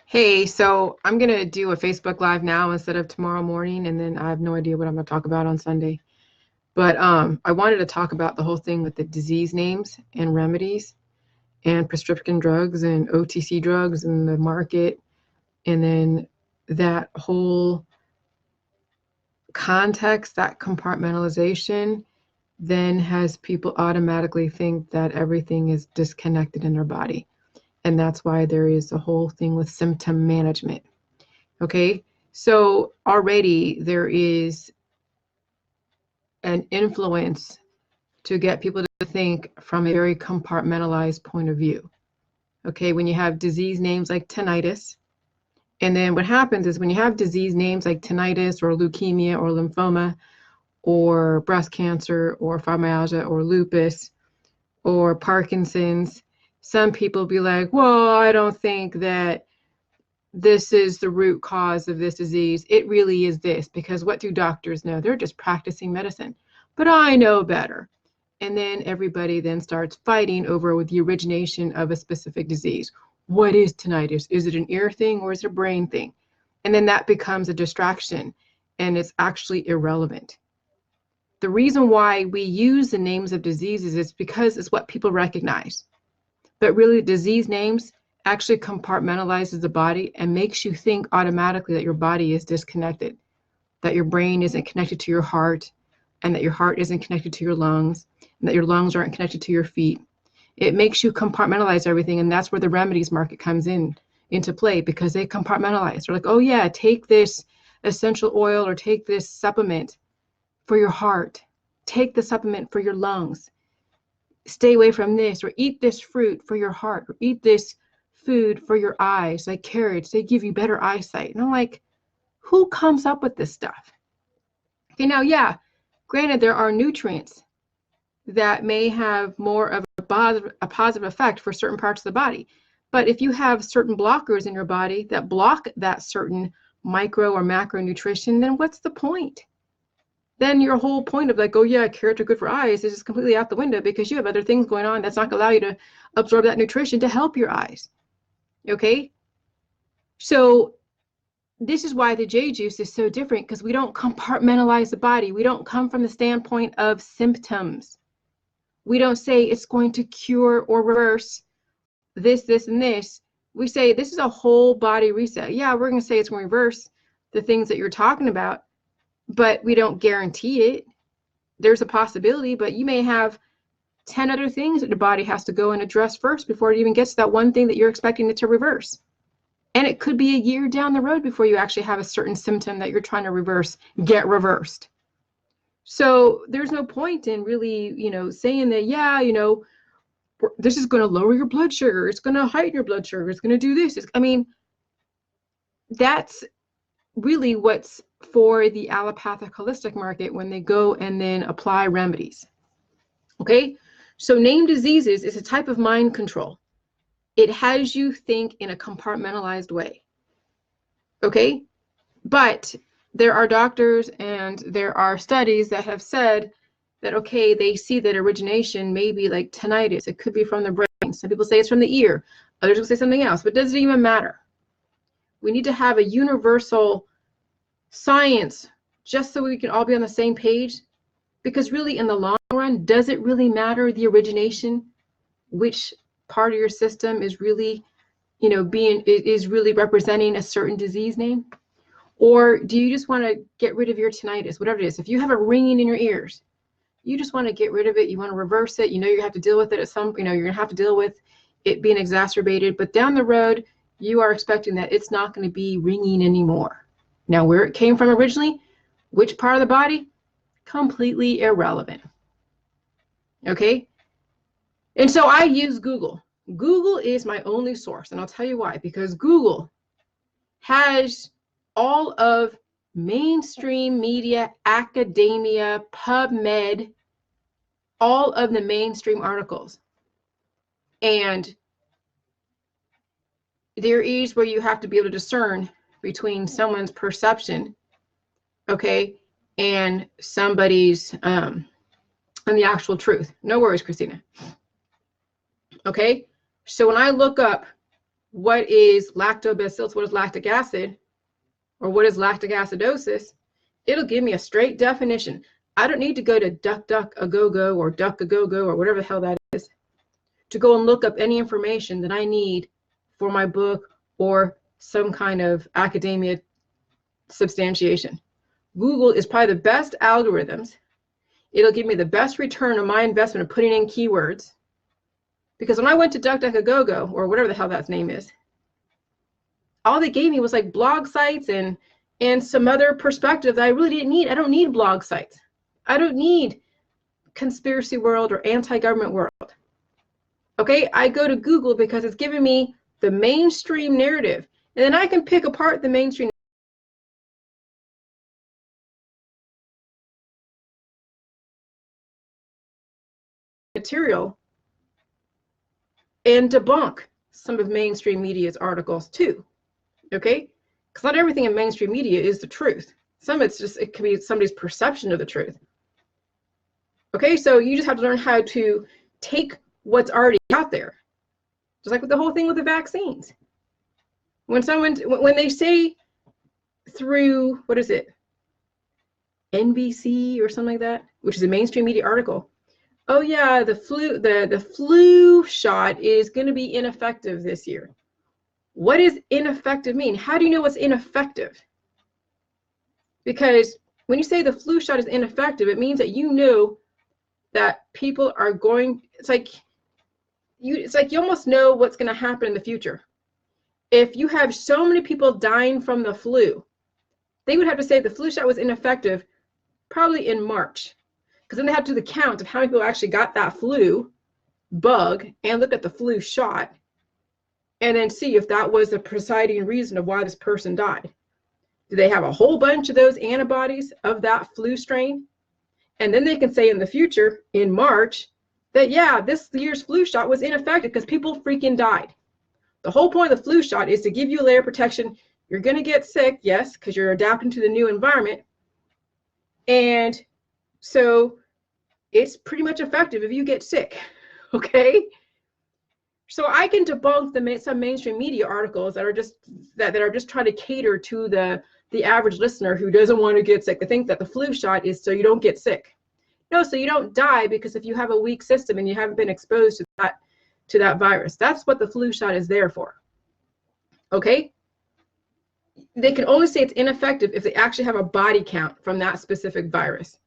Hey, so I'm gonna do a Facebook Live now instead of tomorrow morning, and then I have no idea what I'm gonna talk about on Sunday. But I wanted to talk about the whole thing with the disease names and remedies and prescription drugs and OTC drugs and the market, and then that whole context, that compartmentalization, then has people automatically think that everything is disconnected in their body. And that's why there is a whole thing with symptom management. Okay, so already there is an influence to get people to think from a very compartmentalized point of view. Okay, when you have disease names like tinnitus, and then what happens is when you have disease names like tinnitus or leukemia or lymphoma or breast cancer or fibromyalgia or lupus or Parkinson's, some people be like, well, I don't think that this is the root cause of this disease. It really is this, because what do doctors know? They're just practicing medicine. But I know better. And then everybody then starts fighting over the origination of a specific disease. What is tinnitus? Is it an ear thing or is it a brain thing? And then that becomes a distraction and it's actually irrelevant. The reason why we use the names of diseases is because it's what people recognize. But really, disease names actually compartmentalizes the body and makes you think automatically that your body is disconnected, that your brain isn't connected to your heart, and that your heart isn't connected to your lungs, and that your lungs aren't connected to your feet. It makes you compartmentalize everything, and that's where the remedies market comes into play, because they compartmentalize. They're like, oh yeah, take this essential oil or take this supplement for your heart, take the supplement for your lungs, stay away from this, or eat this fruit for your heart, or eat this food for your eyes, like carrots, they give you better eyesight. And I'm like, who comes up with this stuff? Okay, now, yeah, granted, there are nutrients that may have more of a positive effect for certain parts of the body. But if you have certain blockers in your body that block that certain micro or macronutrition, then what's the point? Then your whole point of like, oh yeah, carrots are good for eyes is just completely out the window, because you have other things going on that's not going to allow you to absorb that nutrition to help your eyes. Okay? So this is why the J juice is so different, because we don't compartmentalize the body. We don't come from the standpoint of symptoms. We don't say it's going to cure or reverse this, this, and this. We say this is a whole body reset. Yeah, we're going to say it's going to reverse the things that you're talking about, but we don't guarantee it. There's a possibility, but you may have 10 other things that the body has to go and address first before it even gets to that one thing that you're expecting it to reverse. And it could be a year down the road before you actually have a certain symptom that you're trying to reverse get reversed. So there's no point in really, saying that, yeah, this is going to lower your blood sugar. It's going to heighten your blood sugar. It's going to do this. That's really what's for the allopathic holistic market when they go and then apply remedies. Okay, so named diseases is a type of mind control. It has you think in a compartmentalized way. Okay, but there are doctors and there are studies that have said that, okay, they see that origination may be like tinnitus. It could be from the brain. Some people say it's from the ear. Others will say something else, but it doesn't even matter. We need to have a universal science just so we can all be on the same page, because really in the long run, does it really matter the origination, which part of your system is really, is really representing a certain disease name? Or do you just want to get rid of your tinnitus, whatever it is? If you have a ringing in your ears, you just want to get rid of it. You want to reverse it. You're going to have to deal with it at some, you're going to have to deal with it being exacerbated. But down the road, you are expecting that it's not going to be ringing anymore. Now, where it came from originally, which part of the body, completely irrelevant. Okay? And so I use Google. Google is my only source, and I'll tell you why. Because Google has all of mainstream media, academia, PubMed, all of the mainstream articles. And there is where you have to be able to discern between someone's perception, okay, and somebody's, and the actual truth. No worries, Christina. Okay, so when I look up what is lactobacillus, what is lactic acid, or what is lactic acidosis, it'll give me a straight definition. I don't need to go to DuckDuckAgogo or DuckAgogo or whatever the hell that is to go and look up any information that I need for my book or some kind of academia substantiation. Google is probably the best algorithms. It'll give me the best return on my investment of putting in keywords. Because when I went to DuckDuckAgogo, or whatever the hell that name is, all they gave me was like blog sites and some other perspective that I really didn't need. I don't need blog sites. I don't need conspiracy world or anti-government world. Okay, I go to Google because it's giving me the mainstream narrative. And then I can pick apart the mainstream material and debunk some of mainstream media's articles too. Okay, because not everything in mainstream media is the truth. Some of it's just, it can be somebody's perception of the truth. Okay, so you just have to learn how to take what's already out there. Just like with the whole thing with the vaccines. When they say through, what is it, NBC or something like that, which is a mainstream media article, oh yeah, the flu shot is going to be ineffective this year. What does ineffective mean? How do you know what's ineffective? Because when you say the flu shot is ineffective, it means that you know that people are going, it's like you almost know what's going to happen in the future. If you have so many people dying from the flu, they would have to say the flu shot was ineffective probably in March. Because then they have to do the count of how many people actually got that flu bug and look at the flu shot and then see if that was the presiding reason of why this person died. Do they have a whole bunch of those antibodies of that flu strain? And then they can say in the future, in March, that yeah, this year's flu shot was ineffective because people freaking died. The whole point of the flu shot is to give you a layer of protection. You're going to get sick, yes, because you're adapting to the new environment. And so it's pretty much effective if you get sick, okay? So I can debunk some mainstream media articles that are just trying to cater to the average listener who doesn't want to get sick. They think that the flu shot is so you don't get sick. No, so you don't die, because if you have a weak system and you haven't been exposed to that virus, that's what the flu shot is there for. Okay? They can only say it's ineffective if they actually have a body count from that specific virus.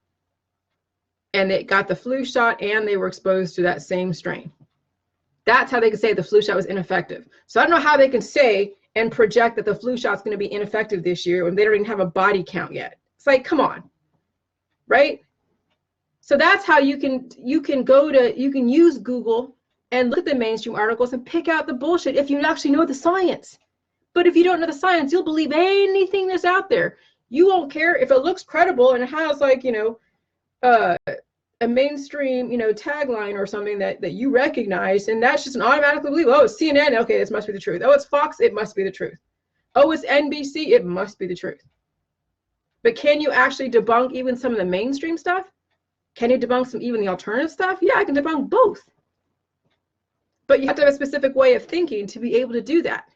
And they got the flu shot and they were exposed to that same strain. That's how they can say the flu shot was ineffective. So I don't know how they can say and project that the flu shot is going to be ineffective this year when they don't even have a body count yet. It's like, come on, right? So that's how you can use Google and look at the mainstream articles and pick out the bullshit if you actually know the science. But if you don't know the science, you'll believe anything that's out there. You won't care if it looks credible and it has, like, you know, a mainstream, you know, tagline or something that you recognize, and that's just an automatically believe. Oh, it's CNN. Okay, this must be the truth. Oh, it's Fox. It must be the truth. Oh, it's NBC. It must be the truth. But can you actually debunk even some of the mainstream stuff? Can you debunk even the alternative stuff? Yeah, I can debunk both. But you have to have a specific way of thinking to be able to do that.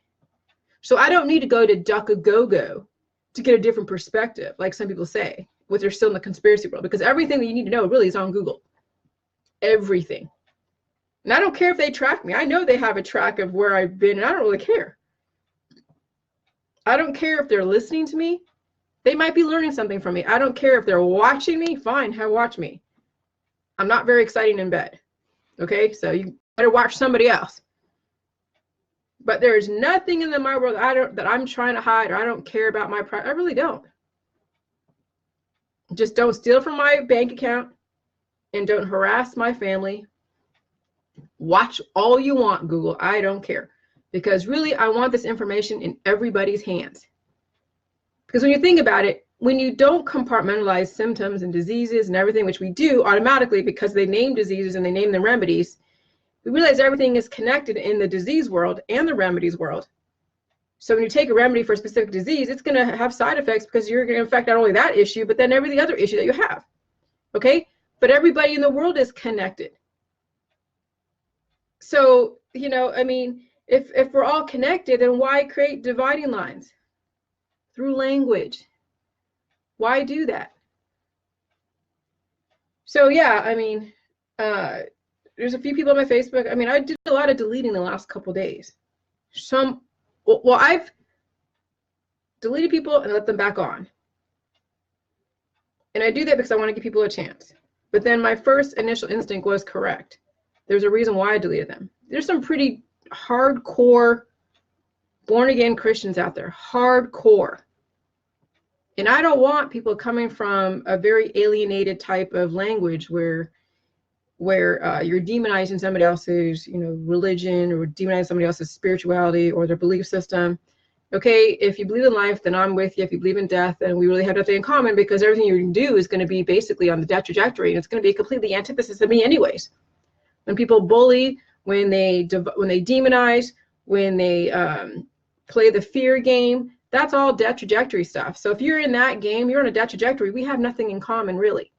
So I don't need to go to DuckAgogo to get a different perspective, like some people say, when they're still in the conspiracy world, because everything that you need to know really is on Google. Everything. And I don't care if they track me. I know they have a track of where I've been, and I don't really care. I don't care if they're listening to me. They might be learning something from me. I don't care if they're watching me. Fine, watch me. I'm not very exciting in bed. Okay, so you better watch somebody else. But there is nothing in my world that I'm trying to hide, or I don't care about my private. I really don't. Just don't steal from my bank account and don't harass my family. Watch all you want, Google. I don't care. Because really, I want this information in everybody's hands. Because when you think about it, when you don't compartmentalize symptoms and diseases and everything, which we do automatically because they name diseases and they name the remedies, we realize everything is connected in the disease world and the remedies world. So when you take a remedy for a specific disease, it's going to have side effects because you're going to affect not only that issue, but then every other issue that you have. Okay? But everybody in the world is connected. So, you know, I mean, If we're all connected, then why create dividing lines through language? Why do that? So yeah, I mean, there's a few people on my Facebook. I mean, I did a lot of deleting the last couple days. Well, I've deleted people and let them back on. And I do that because I want to give people a chance. But then my first initial instinct was correct. There's a reason why I deleted them. There's some pretty hardcore born-again Christians out there, hardcore. And I don't want people coming from a very alienated type of language where you're demonizing somebody else's, religion, or demonizing somebody else's spirituality or their belief system. Okay, if you believe in life, then I'm with you. If you believe in death, then we really have nothing in common, because everything you do is going to be basically on the death trajectory, and it's going to be completely antithesis of me anyways. When people bully, when they demonize, when they play the fear game, that's all death trajectory stuff. So if you're in that game, you're on a death trajectory, we have nothing in common, really.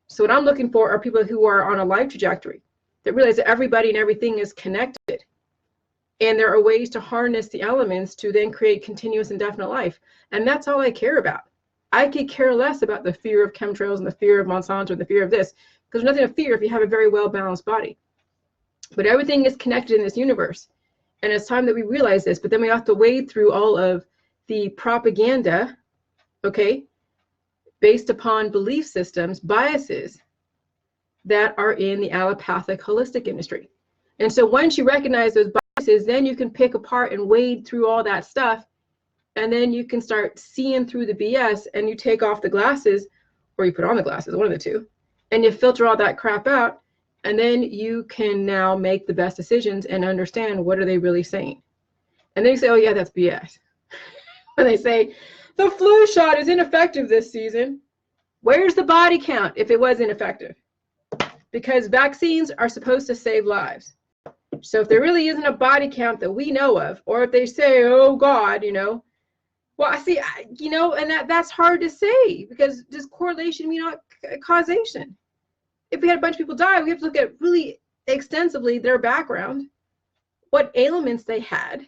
So what I'm looking for are people who are on a life trajectory that realize that everybody and everything is connected. And there are ways to harness the elements to then create continuous indefinite life. And that's all I care about. I could care less about the fear of chemtrails and the fear of Monsanto and the fear of this, because there's nothing to fear if you have a very well-balanced body. But everything is connected in this universe. And it's time that we realize this, but then we have to wade through all of the propaganda, okay, based upon belief systems, biases that are in the allopathic holistic industry. And so once you recognize those biases, then you can pick apart and wade through all that stuff, and then you can start seeing through the BS, and you take off the glasses, or you put on the glasses, one of the two, and you filter all that crap out, and then you can now make the best decisions and understand what are they really saying. And then you say, oh yeah, that's BS. When they say the flu shot is ineffective this season, where's the body count if it was ineffective? Because vaccines are supposed to save lives. So if there really isn't a body count that we know of, or if they say, oh God, well, I see, and that's hard to say, because does correlation mean causation? If we had a bunch of people die, we have to look at really extensively their background, what ailments they had.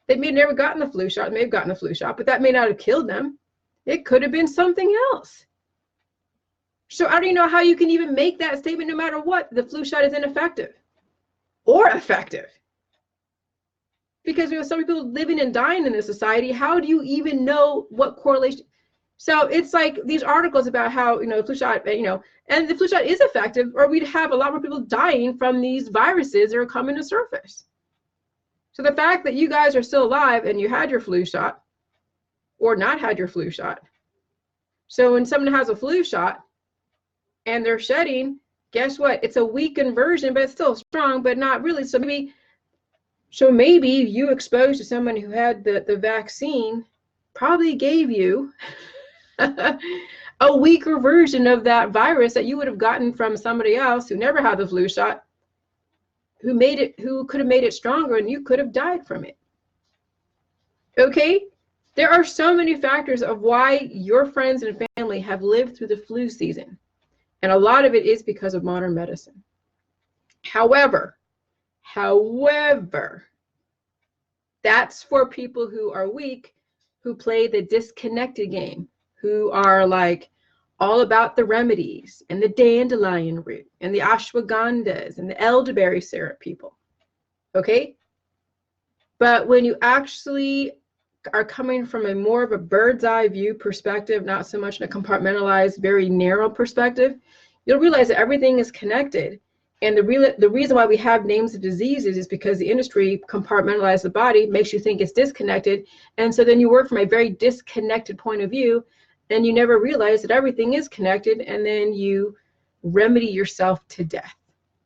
They may have never gotten the flu shot, may have gotten the flu shot, but that may not have killed them. It could have been something else. So I don't even know how you can even make that statement no matter what, the flu shot is ineffective or effective. Because we have so many people living and dying in this society, how do you even know what correlation? So it's like these articles about how, flu shot, and the flu shot is effective, or we'd have a lot more people dying from these viruses that are coming to surface. So the fact that you guys are still alive and you had your flu shot or not had your flu shot. So when someone has a flu shot and they're shedding, guess what? It's a weakened version, but it's still strong, but not really. So maybe you exposed to someone who had the vaccine probably gave you a weaker version of that virus that you would have gotten from somebody else who never had the flu shot, who could have made it stronger, and you could have died from it. Okay? There are so many factors of why your friends and family have lived through the flu season. And a lot of it is because of modern medicine. However, that's for people who are weak, who play the disconnected game, who are like all about the remedies and the dandelion root and the ashwagandhas and the elderberry syrup people. Okay? But when you actually are coming from a more of a bird's eye view perspective, not so much in a compartmentalized, very narrow perspective, you'll realize that everything is connected. And the reason why we have names of diseases is because the industry compartmentalizes the body, makes you think it's disconnected. And so then you work from a very disconnected point of view, and you never realize that everything is connected, and then you remedy yourself to death.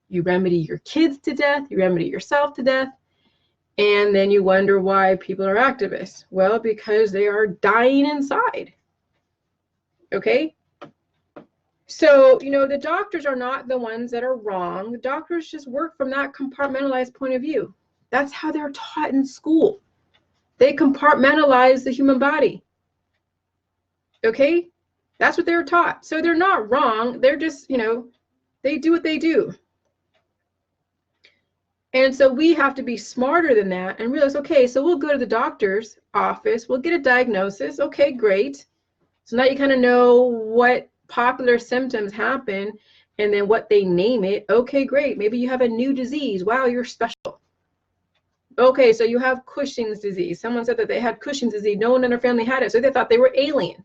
You remedy your kids to death, you remedy yourself to death, and then you wonder why people are activists. Well, because they are dying inside. Okay? So, the doctors are not the ones that are wrong. The doctors just work from that compartmentalized point of view. That's how they're taught in school. They compartmentalize the human body. Okay? That's what they're taught. So they're not wrong. They're just, they do what they do. And so we have to be smarter than that and realize, okay, so we'll go to the doctor's office, we'll get a diagnosis. Okay, great. So now you kind of know what popular symptoms happen and then what they name it. Okay, great. Maybe you have a new disease. Wow, you're special. Okay, so you have Cushing's disease. Someone said that they had Cushing's disease. No one in their family had it, so they thought they were alien.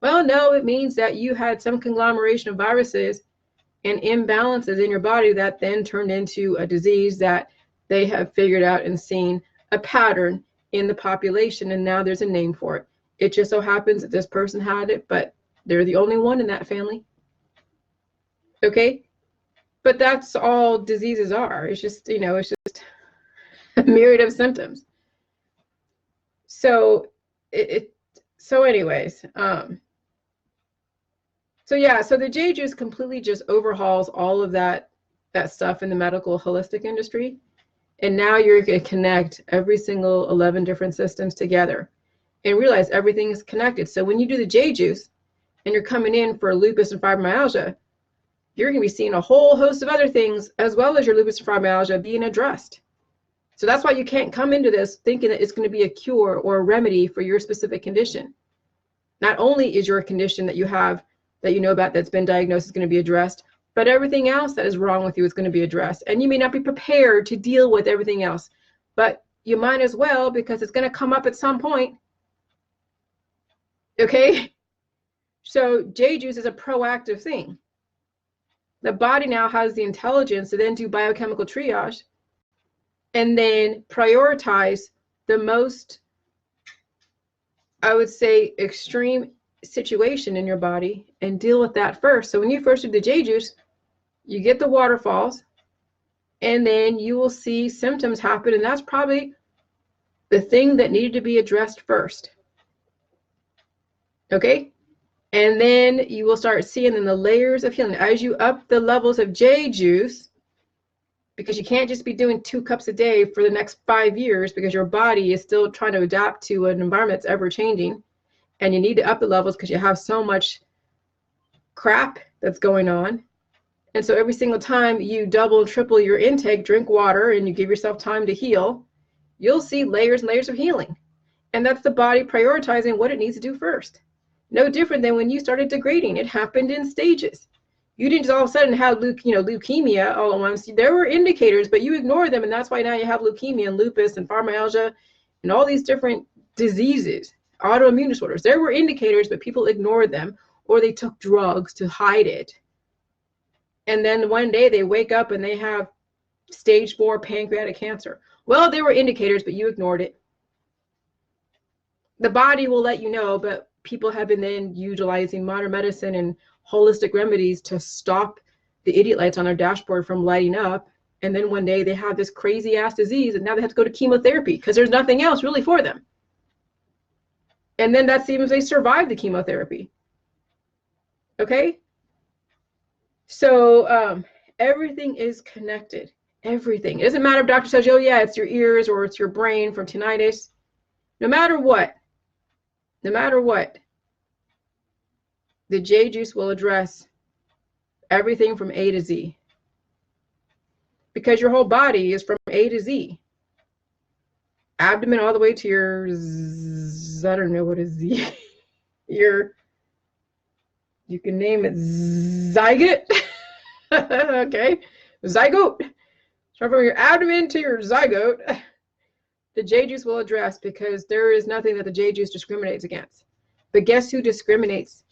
Well, no, it means that you had some conglomeration of viruses and imbalances in your body that then turned into a disease that they have figured out and seen a pattern in the population, and now there's a name for it. It just so happens that this person had it, but they're the only one in that family. Okay? But that's all diseases are. It's just, it's just a myriad of symptoms. So anyways, so the J Juice completely just overhauls all of that stuff in the medical holistic industry. And now you're going to connect every single 11 different systems together and realize everything is connected. So when you do the J Juice and you're coming in for lupus and fibromyalgia, you're going to be seeing a whole host of other things as well as your lupus and fibromyalgia being addressed. So that's why you can't come into this thinking that it's going to be a cure or a remedy for your specific condition. Not only is your condition that you have that you know about that's been diagnosed is going to be addressed, but everything else that is wrong with you is going to be addressed. And you may not be prepared to deal with everything else, but you might as well, because it's going to come up at some point. Okay? So J Juice is a proactive thing. The body now has the intelligence to then do biochemical triage and then prioritize the most, I would say, extreme situation in your body and deal with that first. So when you first do the J Juice, you get the waterfalls, and then you will see symptoms happen, and that's probably the thing that needed to be addressed first. Okay? And then you will start seeing in the layers of healing as you up the levels of J Juice, because you can't just be doing 2 cups a day for the next 5 years, because your body is still trying to adapt to an environment that's ever changing. And you need to up the levels because you have so much crap that's going on. And so every single time you double and triple your intake, drink water, and you give yourself time to heal, you'll see layers and layers of healing. And that's the body prioritizing what it needs to do first. No different than when you started degrading. It happened in stages. You didn't just all of a sudden have leukemia all at once. There were indicators, but you ignored them, and that's why now you have leukemia and lupus and fibromyalgia and all these different diseases, autoimmune disorders. There were indicators, but people ignored them, or they took drugs to hide it. And then one day they wake up and they have stage 4 pancreatic cancer. Well, there were indicators, but you ignored it. The body will let you know, but people have been then utilizing modern medicine and holistic remedies to stop the idiot lights on their dashboard from lighting up. And then one day they have this crazy ass disease, and now they have to go to chemotherapy because there's nothing else really for them. And then that's even if they survive the chemotherapy. Okay? So everything is connected. Everything. It doesn't matter if doctor says, oh yeah, it's your ears or it's your brain from tinnitus. No matter what, the J Juice will address everything from A to Z. Because your whole body is from A to Z. Abdomen all the way to your, I don't know what is Z. You can name it zygote. Okay, zygote. So from your abdomen to your zygote, the J Juice will address, because there is nothing that the J Juice discriminates against. But guess who discriminates?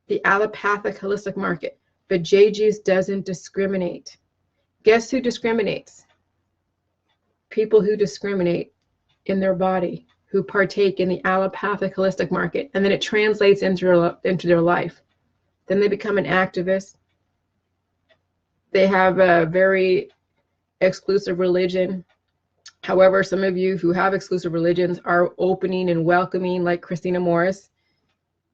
The allopathic holistic market. But J Juice doesn't discriminate. Guess who discriminates? People who discriminate in their body, who partake in the allopathic holistic market, and then it translates into their life. Then they become an activist. They have a very exclusive religion. However, some of you who have exclusive religions are opening and welcoming, like Christina Morris.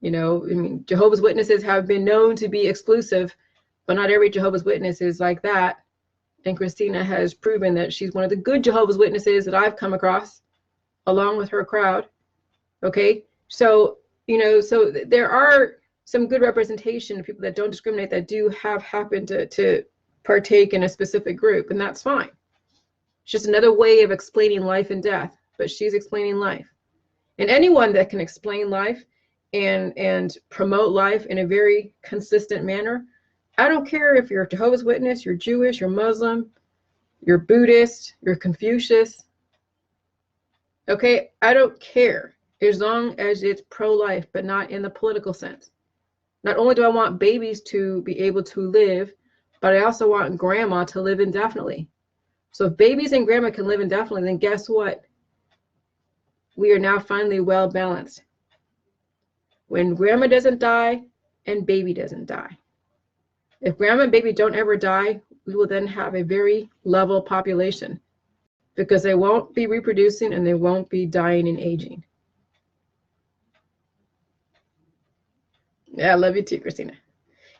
I mean, Jehovah's Witnesses have been known to be exclusive, but not every Jehovah's Witness is like that. And Christina has proven that she's one of the good Jehovah's Witnesses that I've come across, along with her crowd. Okay, so so there are some good representation of people that don't discriminate, that do have happened to partake in a specific group, and that's fine. It's just another way of explaining life and death, but she's explaining life. And anyone that can explain life and promote life in a very consistent manner, I don't care if you're a Jehovah's Witness, you're Jewish, you're Muslim, you're Buddhist, you're Confucius. Okay, I don't care as long as it's pro-life, but not in the political sense. Not only do I want babies to be able to live, but I also want grandma to live indefinitely. So if babies and grandma can live indefinitely, then guess what? We are now finally well balanced. When grandma doesn't die and baby doesn't die. If grandma and baby don't ever die, we will then have a very level population because they won't be reproducing and they won't be dying and aging. Yeah, I love you too, Christina.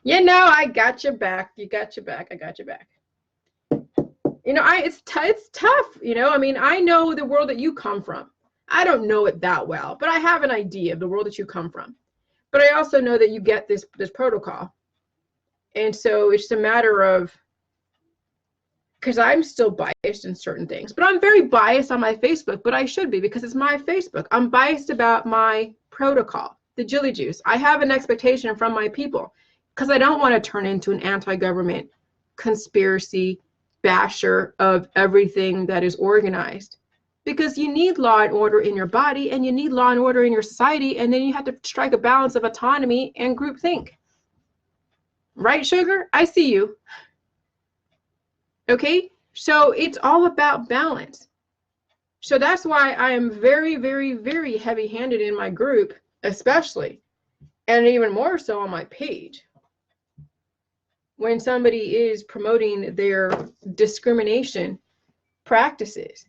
You know, I got your back. You got your back. I got your back. You know, it's tough. You know, I mean, I know the world that you come from. I don't know it that well, but I have an idea of the world that you come from. But I also know that you get this protocol. And so it's a matter of, because I'm still biased in certain things, but I'm very biased on my Facebook, but I should be because it's my Facebook. I'm biased about my protocol, the Jilly Juice. I have an expectation from my people because I don't want to turn into an anti-government conspiracy basher of everything that is organized. Because you need law and order in your body and you need law and order in your society, and then you have to strike a balance of autonomy and groupthink. Right, sugar? I see you. Okay, so it's all about balance. So that's why I am very, very, very heavy-handed in my group, especially, and even more so on my page. When somebody is promoting their discrimination practices.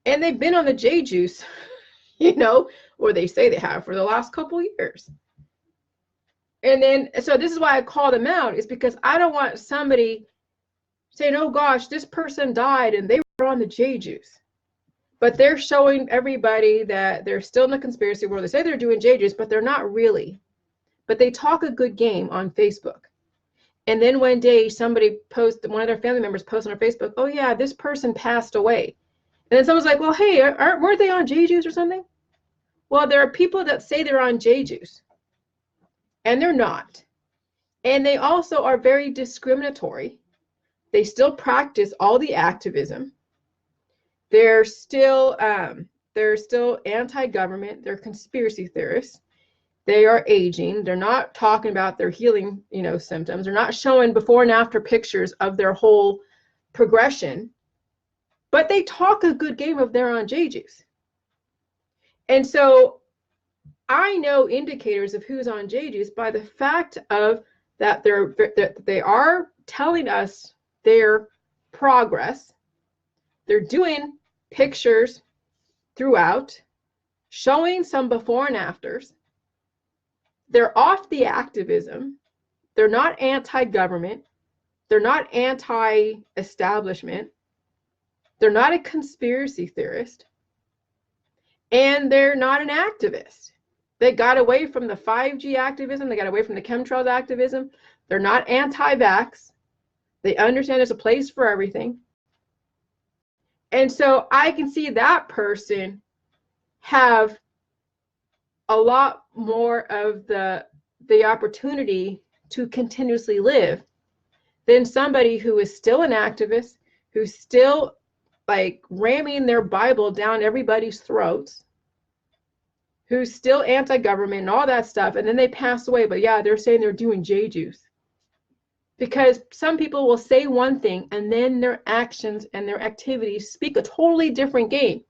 And they've been on the J Juice, you know, or they say they have for the last couple of years. And then, so this is why I call them out, is because I don't want somebody saying, oh gosh, this person died and they were on the J Juice. But they're showing everybody that they're still in the conspiracy world. They say they're doing J Juice, but they're not really. But they talk a good game on Facebook. And then one day somebody posts, one of their family members posts on their Facebook, oh yeah, this person passed away. And then someone's like, well, hey, weren't they on J Juice or something? Well, there are people that say they're on J Juice, and they're not. And they also are very discriminatory. They still practice all the activism. They're still anti-government. They're conspiracy theorists. They are aging. They're not talking about their healing, you know, symptoms. They're not showing before and after pictures of their whole progression. But they talk a good game of they're on J Juice. And so I know indicators of who's on J Juice by the fact of that they are telling us their progress. They're doing pictures throughout, showing some before and afters. They're off the activism. They're not anti-government. They're not anti-establishment. They're not a conspiracy theorist, and they're not an activist. They got away from the 5G activism. They got away from the chemtrails activism. They're not anti-vax. They understand there's a place for everything. And so I can see that person have a lot more of the opportunity to continuously live than somebody who is still an activist, who's still like ramming their Bible down everybody's throats, who's still anti-government and all that stuff, and then they pass away, but yeah, they're saying they're doing J Juice. Because some people will say one thing and then their actions and their activities speak a totally different game.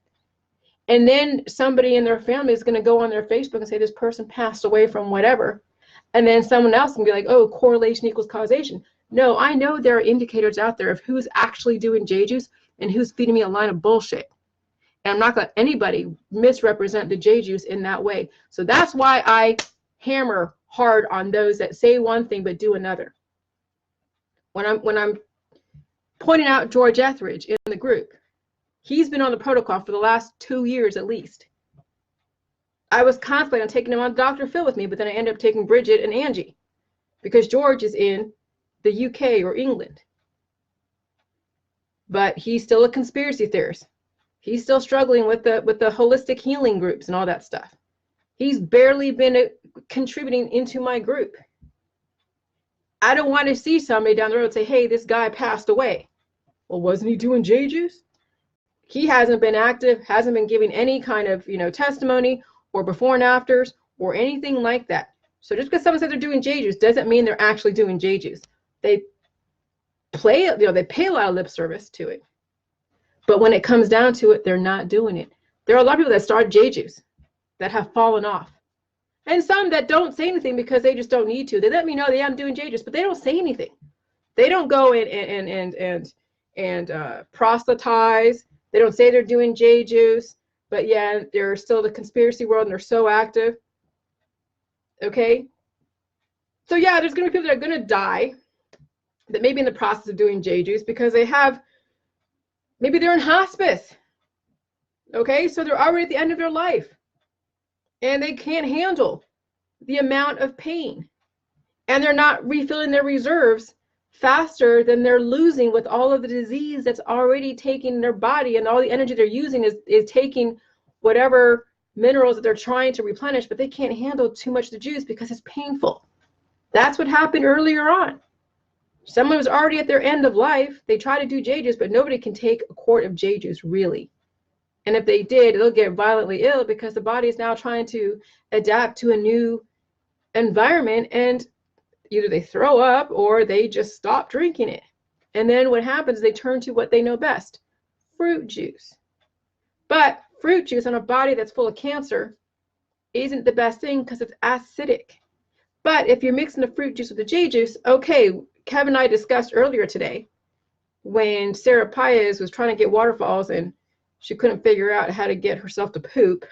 And then somebody in their family is going to go on their Facebook and say this person passed away from whatever. And then someone else can be like, oh, correlation equals causation. No, I know there are indicators out there of who's actually doing J Juice and who's feeding me a line of bullshit. And I'm not going to let anybody misrepresent the J Juice in that way. So that's why I hammer hard on those that say one thing but do another. When I'm pointing out George Etheridge in the group, he's been on the protocol for the last 2 years at least. I was contemplating on taking him on Dr. Phil with me, but then I ended up taking Bridget and Angie because George is in the UK or England. but he's still a conspiracy theorist. He's still struggling with the holistic healing groups and all that stuff. He's barely been contributing into my group. I don't want to see somebody down the road say, hey, this guy passed away. Well, wasn't he doing J juice? He hasn't been active, hasn't been giving any kind of, testimony or before and afters or anything like that. So just because someone says they're doing J juice doesn't mean they're actually doing J juice. They play, they pay a lot of lip service to it. But when it comes down to it, they're not doing it. There are a lot of people that start J juice that have fallen off. And some that don't say anything because they just don't need to. They let me know they am doing J juice, but they don't say anything. They don't go and proselytize. They don't say they're doing J juice, but yeah, they're still the conspiracy world and they're so active. Okay. So yeah, there's going to be people that are going to die that may be in the process of doing J juice because maybe they're in hospice. Okay. So they're already at the end of their life and they can't handle the amount of pain and they're not refilling their reserves faster than they're losing with all of the disease that's already taking their body, and all the energy they're using is taking whatever minerals that they're trying to replenish, but they can't handle too much of the juice because it's painful. That's what happened earlier on. Someone was already at their end of life. They try to do J juice, but nobody can take a quart of J juice really. And if they did, they'll get violently ill because the body is now trying to adapt to a new environment, and either they throw up or they just stop drinking it. And then what happens is they turn to what they know best, fruit juice. But fruit juice on a body that's full of cancer isn't the best thing because it's acidic. But if you're mixing the fruit juice with the J juice, okay, Kevin and I discussed earlier today when Sarah Paez was trying to get waterfalls and she couldn't figure out how to get herself to poop.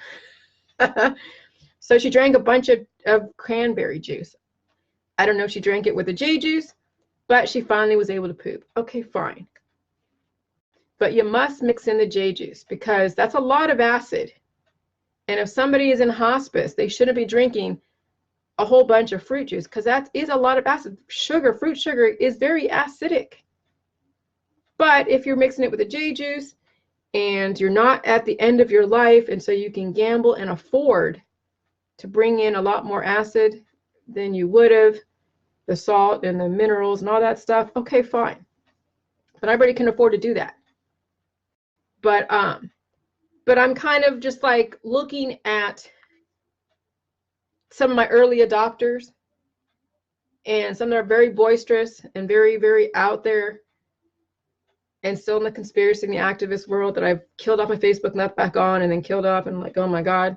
So she drank a bunch of cranberry juice. I don't know if she drank it with the J juice, but she finally was able to poop. Okay, fine. But you must mix in the J juice because that's a lot of acid. And if somebody is in hospice, they shouldn't be drinking a whole bunch of fruit juice because that is a lot of acid. Fruit sugar is very acidic. But if you're mixing it with the J juice and you're not at the end of your life, and so you can gamble and afford to bring in a lot more acid than you would have, the salt and the minerals and all that stuff, okay, fine. But everybody can afford to do that. But I'm kind of just like looking at some of my early adopters and some that are very boisterous and very, very out there and still in the conspiracy and the activist world that I've killed off my Facebook, left back on, and then killed off, and I'm like, oh my God.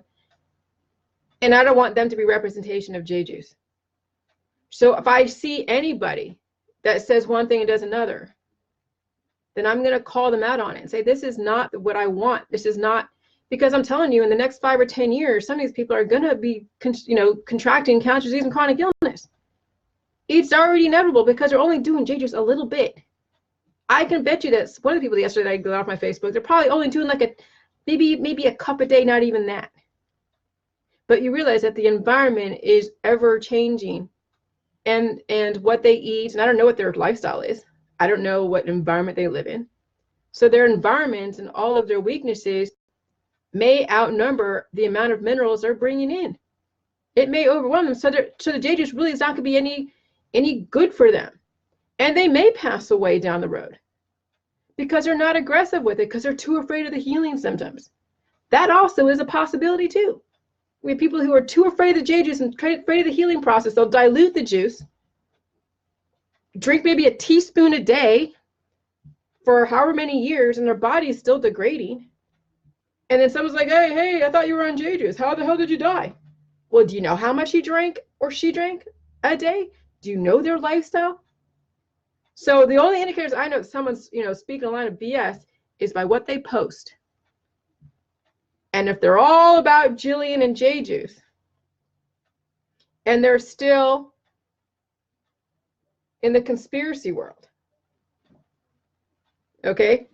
And I don't want them to be representation of J juice. So if I see anybody that says one thing and does another, then I'm going to call them out on it and say, this is not what I want. This is not, because I'm telling you, in the next 5 or 10 years, some of these people are going to be, contracting cancer disease and chronic illness. It's already inevitable because they're only doing J juice a little bit. I can bet you that one of the people yesterday that I got off my Facebook, they're probably only doing like maybe a cup a day, not even that. But you realize that the environment is ever changing, and what they eat, and I don't know what their lifestyle is. I don't know what environment they live in. So their environments and all of their weaknesses may outnumber the amount of minerals they're bringing in. It may overwhelm them. So the J juice really is not going to be any good for them. And they may pass away down the road because they're not aggressive with it, because they're too afraid of the healing symptoms. That also is a possibility too. We have people who are too afraid of the J juice and afraid of the healing process. They'll dilute the juice, drink maybe a teaspoon a day for however many years, and their body is still degrading. And then someone's like, hey, I thought you were on J juice. How the hell did you die? Well, do you know how much he drank or she drank a day? Do you know their lifestyle? So the only indicators I know that someone's, speaking a line of BS is by what they post. And if they're all about Jillian and J juice, and they're still in the conspiracy world, okay,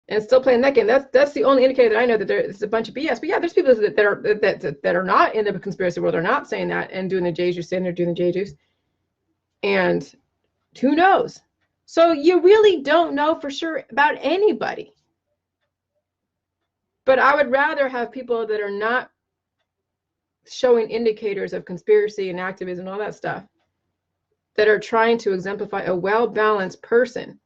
and still playing that game, that's the only indicator that I know that there's a bunch of BS. But yeah, there's people that are not in the conspiracy world, are not saying that and doing the J juice, saying they're doing the J juice, and who knows? So you really don't know for sure about anybody. But I would rather have people that are not showing indicators of conspiracy and activism and all that stuff, that are trying to exemplify a well-balanced person.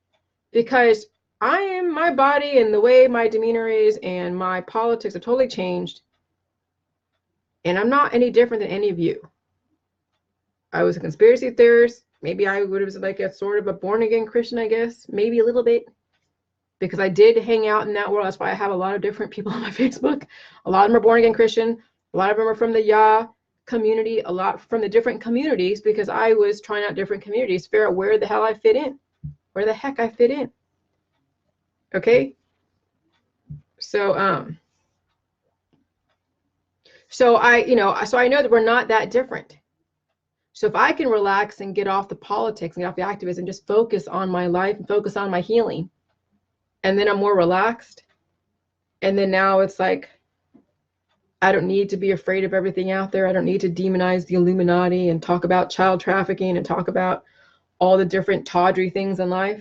Because my body and the way my demeanor is and my politics have totally changed. And I'm not any different than any of you. I was a conspiracy theorist. Maybe I would have like a sort of a born again Christian, I guess, maybe a little bit, because I did hang out in that world. That's why I have a lot of different people on my Facebook. A lot of them are born again Christian. A lot of them are from the Yah community, a lot from the different communities, because I was trying out different communities to figure out where the hell I fit in, where the heck I fit in. Okay. So I know that we're not that different. So if I can relax and get off the politics and get off the activism, just focus on my life and focus on my healing, and then I'm more relaxed. And then now it's like, I don't need to be afraid of everything out there. I don't need to demonize the Illuminati and talk about child trafficking and talk about all the different tawdry things in life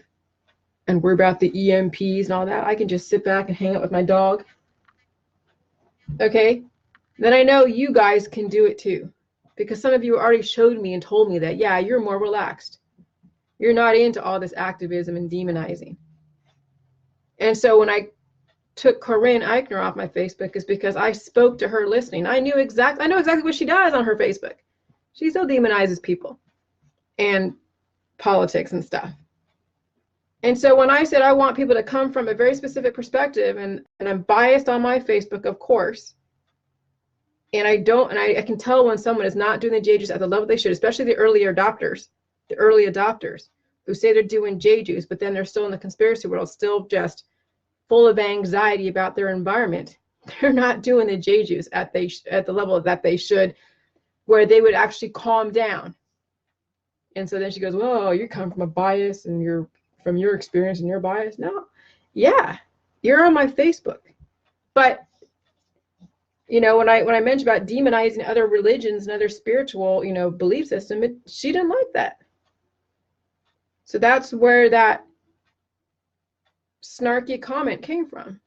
and worry about the EMPs and all that. I can just sit back and hang out with my dog. Okay? Then I know you guys can do it too, because some of you already showed me and told me that, yeah, you're more relaxed. You're not into all this activism and demonizing. And so when I took Corinne Eichner off my Facebook, is because I spoke to her listening. I know exactly what she does on her Facebook. She still demonizes people and politics and stuff. And so when I said I want people to come from a very specific perspective, and I'm biased on my Facebook, of course, and I can tell when someone is not doing the J-Juice at the level they should, especially the early adopters who say they're doing J-Juice, but then they're still in the conspiracy world, still just full of anxiety about their environment. They're not doing the J-Juice at the level that they should, where they would actually calm down. And so then she goes, well, you come from a bias and you're from your experience and your bias. No, yeah, you're on my Facebook. But when I mentioned about demonizing other religions and other spiritual, belief system, she didn't like that. So that's where that snarky comment came from.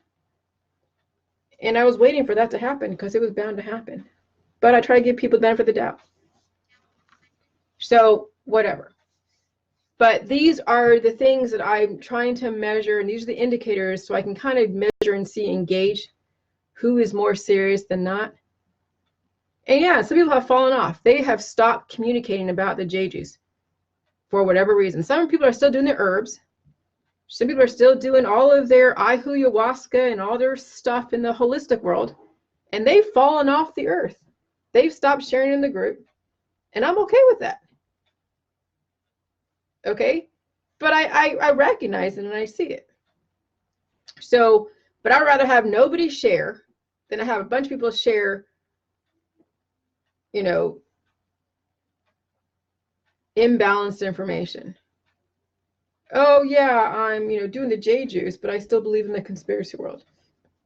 And I was waiting for that to happen because it was bound to happen. But I try to give people the benefit of the doubt. So whatever. But these are the things that I'm trying to measure, and these are the indicators so I can kind of measure and engage who is more serious than not. And yeah, some people have fallen off. They have stopped communicating about the J-Juice for whatever reason. Some people are still doing the herbs. Some people are still doing all of their ayahuasca and all their stuff in the holistic world, and they've fallen off the earth. They've stopped sharing in the group, and I'm okay with that. Okay, but I recognize it and I see it. So, but I'd rather have nobody share than I have a bunch of people share, imbalanced information. Oh yeah, I'm doing the J-Juice, but I still believe in the conspiracy world.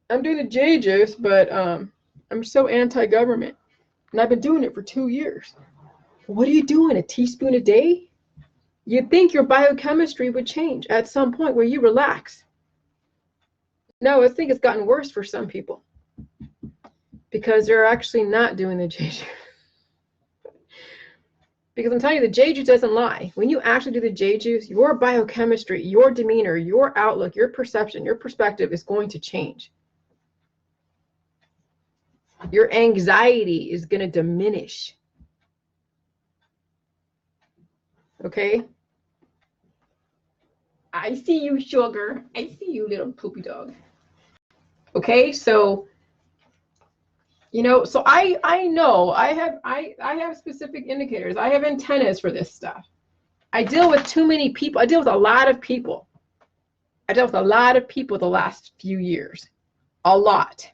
I'm doing the J-Juice, but I'm so anti-government, and I've been doing it for 2 years. What are you doing? A teaspoon a day? You'd think your biochemistry would change at some point where you relax. No, I think it's gotten worse for some people because they're actually not doing the J-Juice. Because I'm telling you, the J-Juice doesn't lie. When you actually do the J-Juice, your biochemistry, your demeanor, your outlook, your perception, your perspective is going to change. Your anxiety is going to diminish. Okay? I see you, sugar. I see you, little poopy dog. Okay, so so I know I have specific indicators. I have antennas for this stuff. I deal with too many people. I deal with a lot of people. I dealt with a lot of people the last few years. A lot.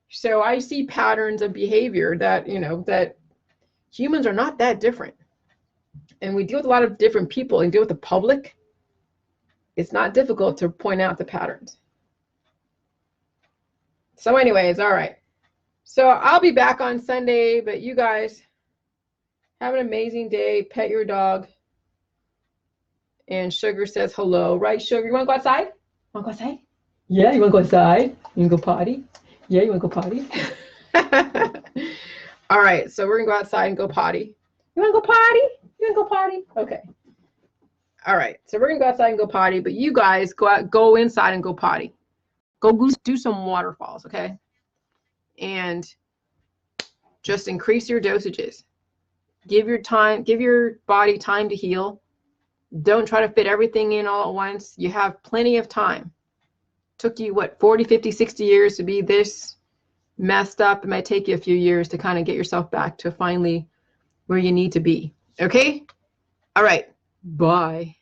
So I see patterns of behavior that, that humans are not that different. And we deal with a lot of different people and deal with the public. It's not difficult to point out the patterns. So anyways, all right. So I'll be back on Sunday, but you guys have an amazing day. Pet your dog. And Sugar says hello, right, Sugar? You want to go outside? Want to go outside? Yeah, you want to go outside? You want to go potty? Yeah, you want to go potty? All right, so we're going to go outside and go potty. You want to go potty? You want to go potty? Okay. All right, so we're going to go outside and go potty, but you guys go inside and go potty. Go do some waterfalls, okay? And just increase your dosages. Give your body time to heal. Don't try to fit everything in all at once. You have plenty of time. Took you, what, 40, 50, 60 years to be this messed up. It might take you a few years to kind of get yourself back to finally where you need to be. Okay? All right. Bye.